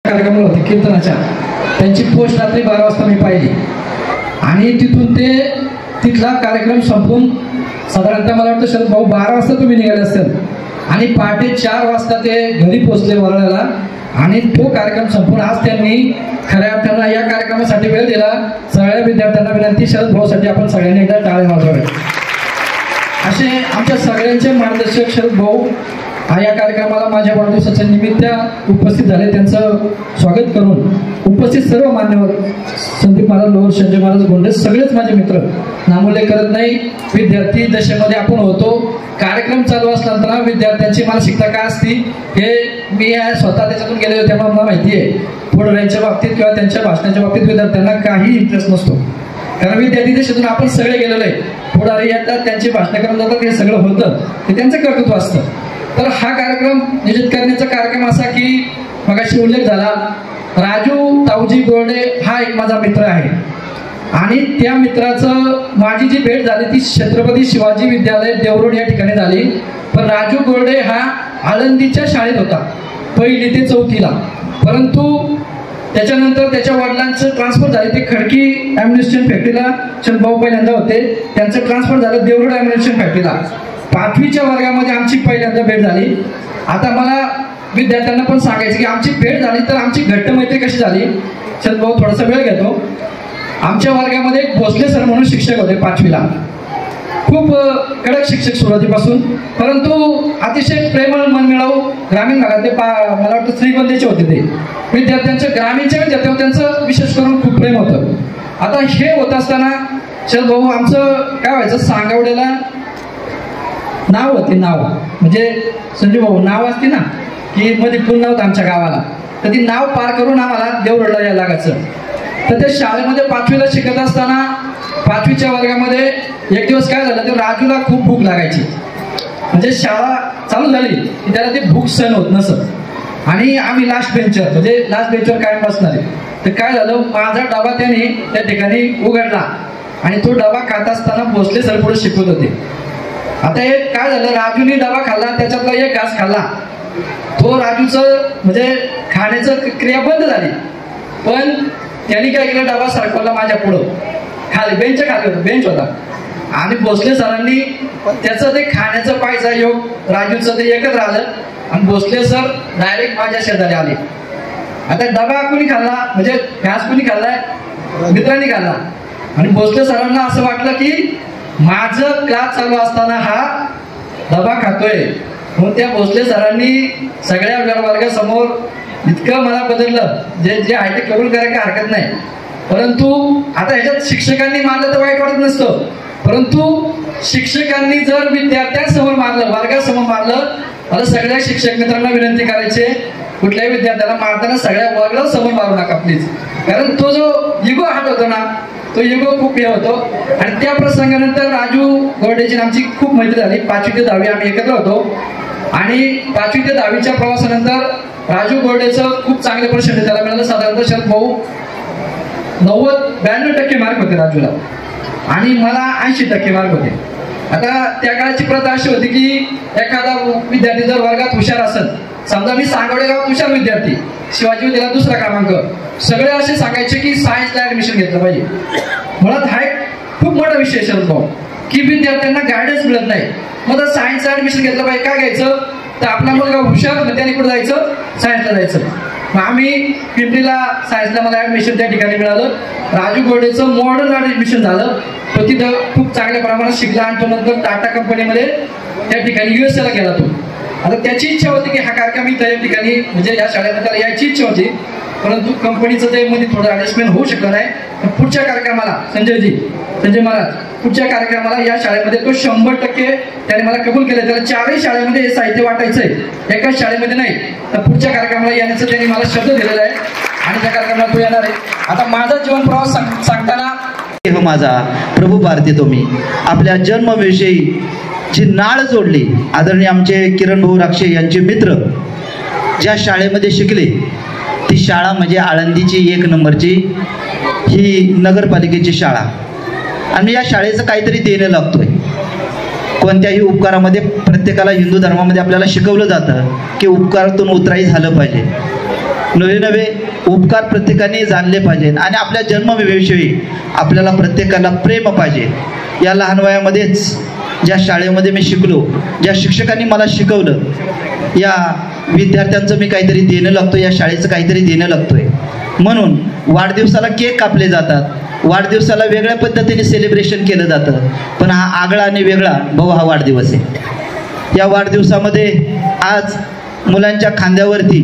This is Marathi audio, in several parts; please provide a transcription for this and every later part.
कार्यक्रम होते कीर्तनाच्या, त्यांची पोस्ट रात्री 12 वाजता मी पाहिली आणि तिथून ते तिथला कार्यक्रम संपून साधारणतः मला वाटतं शरद भाऊ 12 वाजता तुम्ही निघाले असेल आणि पहाटे 4 वाजता ते घरी पोहोचले वरळ्याला आणि तो कार्यक्रम संपून आज त्यांनी खऱ्या अर्थानं या कार्यक्रमासाठी वेळ दिला. सगळ्या विद्यार्थ्यांना विनंती, शरद भाऊसाठी आपण सगळ्यांनी एकदा टाळ्या वाजवाव्या. असे आमच्या सगळ्यांचे मार्गदर्शक शरद भाऊ या कार्यक्रमाला माझ्या वाढदिवसाच्या निमित्त उपस्थित झाले. त्यांचं स्वागत करून उपस्थित सर्व मान्यवर संदीप महाराज लोहर, संजय महाराज गोंडे सगळेच माझे मित्र, नामोल्लेख करत नाही. विद्यार्थी दशेमध्ये आपण होतो, कार्यक्रम चालू असताना विद्यार्थ्यांची मानसिकता काय असती हे मी स्वतः त्याच्यातून गेलेलो त्यामुळे मला माहिती आहे. पुढाऱ्यांच्या बाबतीत किंवा त्यांच्या भाषणाच्या बाबतीत विद्यार्थ्यांना काही इंटरेस्ट नसतो, कारण विद्यार्थी दशेतून आपण सगळे गेलेलो आहे. पुढारी येतात, त्यांची भाषणं करून जातात, हे सगळं होतं, ते त्यांचं कर्तृत्व असतं. तर हा कार्यक्रम नियोजित करण्याचा कार्यक्रम असा की मगाशी उल्लेख झाला, राजू ताऊजी गोरडे हा एक माझा मित्र आहे आणि त्या मित्राचं माझी जी भेट झाली ती छत्रपती शिवाजी विद्यालय देवरोड या ठिकाणी झाली. पण राजू गोरडे हा आळंदीच्या शाळेत होता 1ली ते 4थीला, परंतु त्याच्यानंतर त्याच्या वडिलांचं ट्रान्सफर झाले, ते खडकी ॲम्युनिशन फॅक्टरीला शरद भाऊ पहिल्यांदा होते, त्यांचं ट्रान्सफर झालं देवरोड ॲम्युनिशन फॅक्टरीला. 5वीच्या वर्गामध्ये आमची पहिल्यांदा भेट झाली. आता मला विद्यार्थ्यांना पण सांगायचं की आमची भेट झाली तर आमची घट्ट मैत्री कशी झाली. शरद भाऊ थोडासा वेळ घेतो. आमच्या वर्गामध्ये एक भोसले सर म्हणून शिक्षक होते 5वीला, खूप कडक शिक्षक सुरुवातीपासून, परंतु अतिशय प्रेमळ मनमिळावू ग्रामीण भागातले मला वाटतं श्रीगोंद्याचे होते. ते विद्यार्थ्यांचं ग्रामीणच्या विद्यार्थ्यांवर त्यांचं विशेष करून खूप प्रेम होतं. आता हे होत असताना शरद भाऊ आमचं काय व्हायचं, सांगावड्याला नाव होते, नाव म्हणजे संजय भाऊ नाव असते ना की मध्ये पूर्ण नव्हतं आमच्या गावाला, तर ती नाव पार करून आम्हाला देवरोडला यायला लागायचं. तर ते शाळेमध्ये 5वीला शिकत असताना 5वीच्या वर्गामध्ये एक दिवस काय झालं, ते राजूला खूप भूक लागायची, म्हणजे शाळा चालू झाली की त्याला ती भूक सहन होत नसत आणि आम्ही लास्ट बेंचवर म्हणजे लास्ट बेंचवर कायम बसणार आहे. तर काय झालं, माझा डबा त्याने त्या ठिकाणी उघडला आणि तो डबा खात असताना भोसले सर पुढे शिकवत होते. आता हे काय झालं, राजूने डबा खाल्ला, त्याच्यातला एक घास खाल्ला, तो राजूचं म्हणजे खाण्याचं क्रिया बंद झाली, पण त्यांनी काय केलं, डबा सरकवला माझ्या पुढं खाली बेंच खाली होता, बेंच होता आणि भोसले सरांनी त्याचं ते खाण्याचं पाहायचा योग राजूचं ते एकच राहिलं आणि भोसले सर डायरेक्ट माझ्या शेजारी आले. आता डबा कुणी खाल्ला म्हणजे घास कुणी खाल्लाय, मित्रांनी खाल्ला आणि भोसले सरांना असं वाटलं की माझं क्लास चालू असताना हा डबा खातोय, म्हणून त्या भोसले सरांनी सगळ्या वर्गासमोर इतकं मला बदललं, जे आहे ते कबूल करायला हरकत नाही. परंतु आता ह्याच्यात शिक्षकांनी मारलं तर वाईट वाटत नसतं, परंतु शिक्षकांनी जर विद्यार्थ्यांसमोर मारलं, वर्गासमोर मारलं, मला सगळ्या शिक्षक मित्रांना विनंती करायचे, कुठल्याही विद्यार्थ्याला मारताना सगळ्या वर्गासमोर मारू नका प्लीज, कारण तो जो इगो हात होतो ना तो इगो खूप हे होतो. आणि त्या प्रसंगानंतर राजू गोरडेची आमची खूप मैत्री झाली. 5वी ते 10वी आम्ही एकत्र होतो आणि 5वी ते 10वीच्या प्रवासानंतर राजू गोरडेचं खूप चांगले पर्सेंटेज त्याला मिळालं. साधारणतः शरद भाऊ 92% मार्क होते राजूला आणि मला 80% मार्क होते. आता त्या काळाची प्रथा अशी होती की एखादा विद्यार्थी जर वर्गात हुशार असेल, समजा मी सांगवडे गावात हुशार विद्यार्थी, शिवाजी विद्यालयात 2रा क्रमांक, सगळे असे सांगायचे की सायन्सला ऍडमिशन घेतलं पाहिजे. मुळात हा एक खूप मोठा विषय शरद भाऊ की विद्यार्थ्यांना गायडन्स मिळत नाही. मग सायन्सला ऍडमिशन घेतलं पाहिजे, काय घ्यायचं तर आपला मुलगा हुशार, त्याने कुठे जायचं, सायन्सला जायचं. मग आम्ही पिंपरीला सायन्सला मला ऍडमिशन त्या ठिकाणी मिळालं. राजू गोरडेचं मॉडर्न ऍडमिशन झालं, तो तिथं खूप चांगल्या प्रमाणात शिकला आणि तो नंतर टाटा कंपनीमध्ये त्या ठिकाणी USA ला गेला तो. आता त्याची इच्छा होती की हा कार्यक्रम मी त्या ठिकाणी म्हणजे या शाळेमध्ये त्याला यायची इच्छा होती, परंतु कंपनीचं ते मध्ये थोडं ऍडजस्टमेंट होऊ शकलं नाही. पुढच्या कार्यक्रमाला संजय महाराज पुढच्या कार्यक्रमाला या शाळेमध्ये तो 100% त्याने मला कबूल केलं. त्याला 4ही शाळेमध्ये हे साहित्य वाटायचंय, एकाच शाळेमध्ये नाही. तर पुढच्या कार्यक्रमाला येण्याचं त्यांनी मला शब्द दिलेला आहे आणि त्या कार्यक्रमाला तो येणार आहे. आता माझा जीवन प्रवास सांगताना माझा प्रभू भारती तुम्ही आपल्या जन्मविषयी जी नाळ जोडली, आदरणीय आमचे किरण भाऊ राक्षे यांचे मित्र ज्या शाळेमध्ये शिकले ती शाळा म्हणजे आळंदीची 1 नंबरची ही नगरपालिकेची शाळा आणि या शाळेचं काहीतरी देणं लागतोय. कोणत्याही उपकारामध्ये प्रत्येकाला हिंदू धर्मामध्ये आपल्याला शिकवलं जातं की उपकारातून उतराई झालं पाहिजे. नवे नवे उपकार प्रत्येकाने जाणले पाहिजे आणि आपल्या जन्मविषयी आपल्याला प्रत्येकाला प्रेम पाहिजे. या लहान वयामध्येच ज्या शाळेमध्ये मी शिकलो, ज्या शिक्षकांनी मला शिकवलं, या विद्यार्थ्यांचं मी काहीतरी देणं लागतो, या शाळेचं काहीतरी देणं लागतोय. म्हणून वाढदिवसाला केक कापले जातात, वाढदिवसाला वेगळ्या पद्धतीने सेलिब्रेशन केलं जातं. पण हा आगळा आणि वेगळा भाऊ हा वाढदिवस आहे. या वाढदिवसामध्ये आज मुलांच्या खांद्यावरती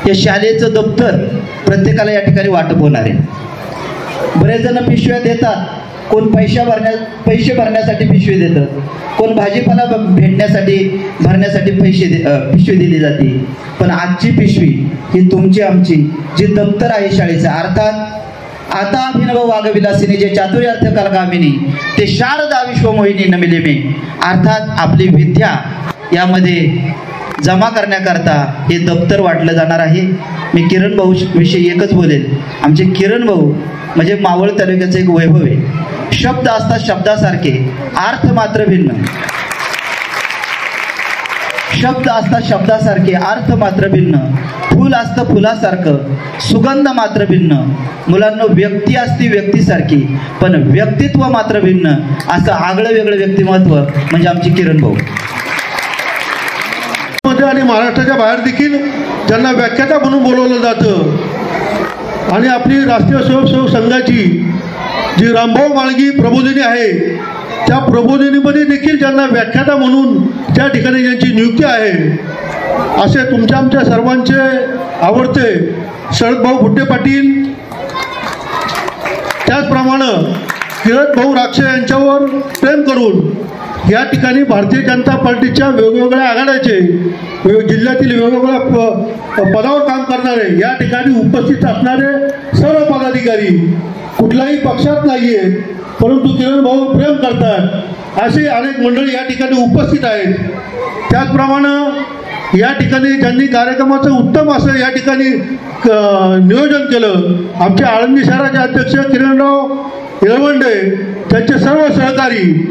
हे शाळेचं दप्तर प्रत्येकाला या ठिकाणी वाटप होणार आहे. बरेच जण पिशव्या देतात, कोण पैसे भरण्यासाठी पिशवी देतं, कोण भाजीपाला भरण्यासाठी पिशवी दिली जाते. पण आजची पिशवी ही तुमची आमची जी दप्तर आहे शाळेचं, अर्थात आता अभिनव वाघविलासिनी जे चातुर्यार्थ कलगामिनी ते शारदा विश्वमोहिनी नमिले मे, अर्थात आपली विद्या यामध्ये जमा करण्याकरता हे दप्तर वाटलं जाणार आहे. मी किरण भाऊ विषयी एकच बोलेल. आमचे किरण भाऊ म्हणजे मावळ तालुक्याचं एक वैभव आहे. शब्द असतात शब्दासारखे, अर्थ मात्र भिन्न. शब्द असतात शब्दासारखे, अर्थ मात्र भिन्न. फूल असतं फुलासारखं, सुगंध मात्र भिन्न. मुलांना व्यक्ती असती व्यक्तीसारखी, पण व्यक्तित्व मात्र भिन्न. असं आगळं वेगळं व्यक्तिमत्व म्हणजे आमचे किरण भाऊ. आणि महाराष्ट्राच्या बाहेर देखील त्यांना व्याख्याता म्हणून बोलवलं जातं. आणि आपली राष्ट्रीय स्वयंसेवक संघाची जी रामभाऊ माळगी प्रबोधिनी आहे, त्या प्रबोधिनीमध्ये देखील ज्यांना व्याख्याता म्हणून त्या ठिकाणी ज्यांची नियुक्ती आहे, असे तुमच्या आमच्या सर्वांचे आवडते शरदभाऊ भुट्टे पाटील, त्याचप्रमाणे किरण भाऊ राक्षे यांच्यावर प्रेम करून या ठिकाणी भारतीय जनता पार्टीच्या वेगवेगळ्या आघाड्याचे जिल्ह्यातील वेगवेगळ्या पदावर काम करणारे, या ठिकाणी उपस्थित असणारे सर्व पदाधिकारी कुठल्याही पक्षात नाही आहेत, परंतु किरण भाऊ प्रेम करतात असे अनेक मंडळी या ठिकाणी उपस्थित आहेत. त्याचप्रमाणे या ठिकाणी ज्यांनी कार्यक्रमाचं उत्तम असं या ठिकाणी नियोजन केलं, आमचे आळंदी शहराचे अध्यक्ष किरणराव येळवंडे, त्यांचे सर्व सहकारी,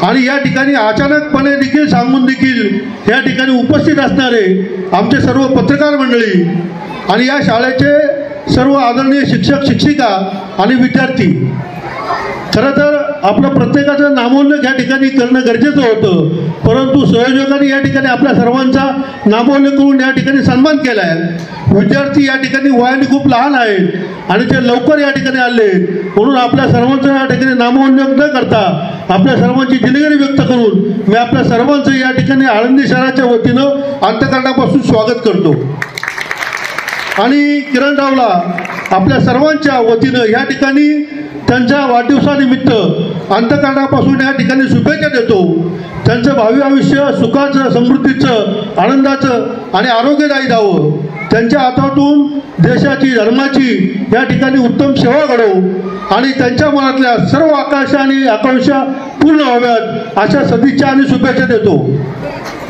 आणि या ठिकाणी अचानकपणे देखील सांगून देखील या ठिकाणी उपस्थित असणारे आमचे सर्व पत्रकार मंडळी आणि या शाळेचे सर्व आदरणीय शिक्षक शिक्षिका आणि विद्यार्थी. खरं तर आपलं प्रत्येकाचं नामोल्लेख या ठिकाणी करणं गरजेचं होतं, परंतु संयोजकांनी या ठिकाणी आपल्या सर्वांचा नामोल्लेख करून या ठिकाणी सन्मान केला आहे. विद्यार्थी या ठिकाणी वयाने खूप लहान आहेत आणि ते लवकर या ठिकाणी आले, म्हणून आपल्या सर्वांचं या ठिकाणी नामोल्लेख न करता आपल्या सर्वांची दिलगिरी व्यक्त करून मी आपल्या सर्वांचं या ठिकाणी आळंदी शहराच्या वतीनं अंतःकरणापासून स्वागत करतो. आणि किरणरावला आपल्या सर्वांच्या वतीनं या ठिकाणी त्यांच्या वाढदिवसानिमित्त अंतःकरणापासून या ठिकाणी शुभेच्छा देतो. त्यांचं भावी आयुष्य सुखाचं, समृद्धीचं, आनंदाचं आणि आरोग्यदायी जावं. त्यांच्या हातातून देशाची, धर्माची या ठिकाणी उत्तम सेवा घडवो आणि त्यांच्या मनातल्या सर्व आकांक्षा आणि आकांक्षा पूर्ण व्हाव्यात अशा सदिच्छा आणि शुभेच्छा देतो.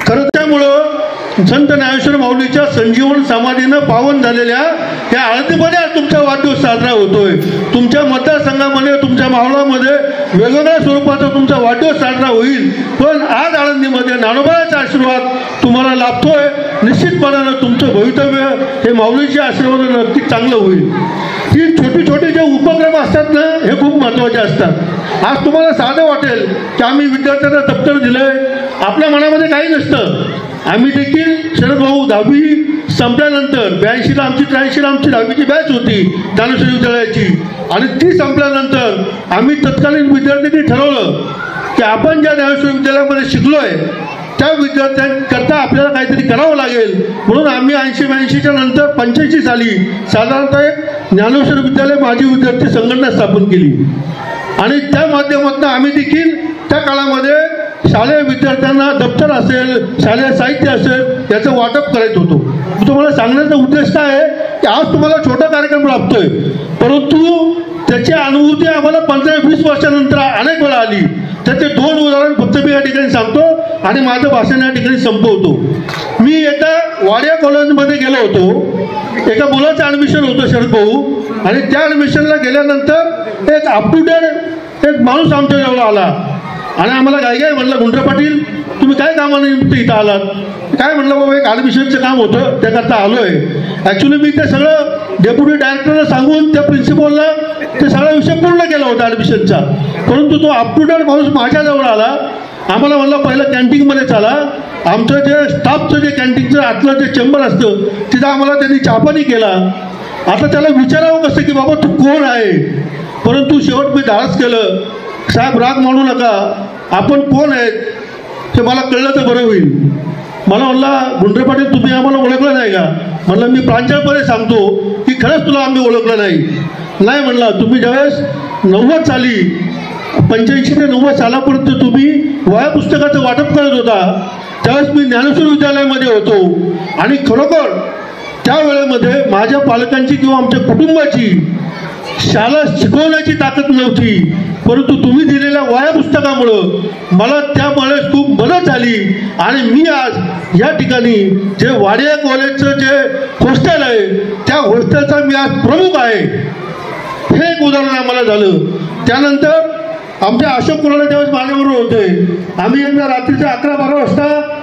खरं त्यामुळं संत ज्ञानेश्वर माऊलीच्या संजीवन समाधीनं पावन झालेल्या या आळंदीमध्ये आज तुमचा वाढदिवस साजरा होतोय. तुमच्या मतदारसंघामध्ये, तुमच्या मावळामध्ये वेगवेगळ्या स्वरूपाचा तुमचा वाढदिवस साजरा होईल, पण आज आळंदीमध्ये ज्ञानोबाचा आशीर्वाद तुम्हाला लाभतोय. निश्चितपणानं तुमचं भवितव्य हे माऊलीच्या आशीर्वादानं नक्कीच चांगलं होईल. ही छोटी छोटी जे उपक्रम असतात ना, हे खूप महत्त्वाचे असतात. आज तुम्हाला साधं वाटेल की आम्ही विद्यार्थ्यांना दप्तर दिलंय, आपल्या मनामध्ये काही नसतं. आम्ही देखील शरद भाऊ 10वी संपल्यानंतर 82ला आमची 83ला आमची 10वीची बॅच होती ज्ञानेश्वर विद्यालयाची, आणि ती संपल्यानंतर आम्ही तत्कालीन विद्यार्थ्यांनी ठरवलं की आपण ज्या ज्ञानेश्वर विद्यालयामध्ये शिकलोय त्या विद्यार्थ्यांकरता आपल्याला काहीतरी करावं लागेल. म्हणून आम्ही 80-82च्या नंतर 85 साली साधारणतः एक ज्ञानेश्वर विद्यालय माजी विद्यार्थी संघटना स्थापन केली, आणि त्या माध्यमातून आम्ही देखील त्या काळामध्ये शालेय विद्यार्थ्यांना दप्तर असेल, शालेय साहित्य असेल याचं वाटप करत होतो. तुम्हाला सांगण्याचा उद्देश काय आहे की आज तुम्हाला छोटा कार्यक्रम लाभतोय, परंतु त्याची अनुभूती आम्हाला 15-20 वर्षानंतर अनेक वेळा आली. त्याचे 2 उदाहरण फक्त मी या ठिकाणी सांगतो आणि माझं भाषण या ठिकाणी संपवतो. मी एकदा वाडिया कॉलेजमध्ये गेलो होतो. एका मुलाचं ॲडमिशन होतं शरद भाऊ, आणि त्या ॲडमिशनला गेल्यानंतर एक अप टू डेट एक माणूस आमच्या जवळ आला आणि आम्हाला काय म्हणलं, गुंडरे पाटील तुम्ही काय कामानिमित्त इथं आलात? काय म्हणलं बाबा, एक ॲडमिशनचं काम होतं त्याकरता आलो आहे. ॲक्च्युली मी ते सगळं डेप्युटी डायरेक्टरला सांगून त्या प्रिन्सिपलला ते सगळा विषय पूर्ण केला होता ॲडमिशनचा, परंतु तो अप टू डेट माणूस माझ्याजवळ आला. आम्हाला म्हणलं पहिलं कॅन्टीनमध्ये चाला, आमचं जे स्टाफचं जे कॅन्टीनचं आतलं जे चेंबर असतं तिथं आम्हाला त्यांनी चहापानी केला. आता त्याला विचारावं कसं की बाबा तू कोण आहे, परंतु शेवट मी धाडस केलं, साहेब राग मानू नका, आपण कोण आहेत ते मला कळलं तर बरं होईल. मला म्हणला गुंडरे पाटील तुम्ही आम्हाला ओळखलं नाही का? म्हणलं मी प्रांजळपणे सांगतो की खरंच तुला आम्ही ओळखलं नाही. नाही म्हणला, तुम्ही ज्यावेळेस 90 साली 85 ते 90 सालापर्यंत तुम्ही वह्या पुस्तकाचं वाटप करत होता त्यावेळेस मी ज्ञानेश्वर विद्यालयामध्ये होतो आणि खरोखर त्या वेळेमध्ये माझ्या पालकांची किंवा आमच्या कुटुंबाची शाळा शिकवण्याची ताकद नव्हती, परंतु तुम्ही दिलेल्या वह्या पुस्तकामुळं मला त्यावेळेस खूप मदत झाली आणि मी आज या ठिकाणी जे वाडिया कॉलेजचं जे हॉस्टेल आहे त्या हॉस्टेलचा मी आज प्रमुख आहे. हे एक उदाहरण आम्हाला झालं. त्यानंतर आमच्या अशोक कुराडे त्यावेळेस माझ्याबरोबर होते. आम्ही एकदा रात्रीच्या 11-12 वाजता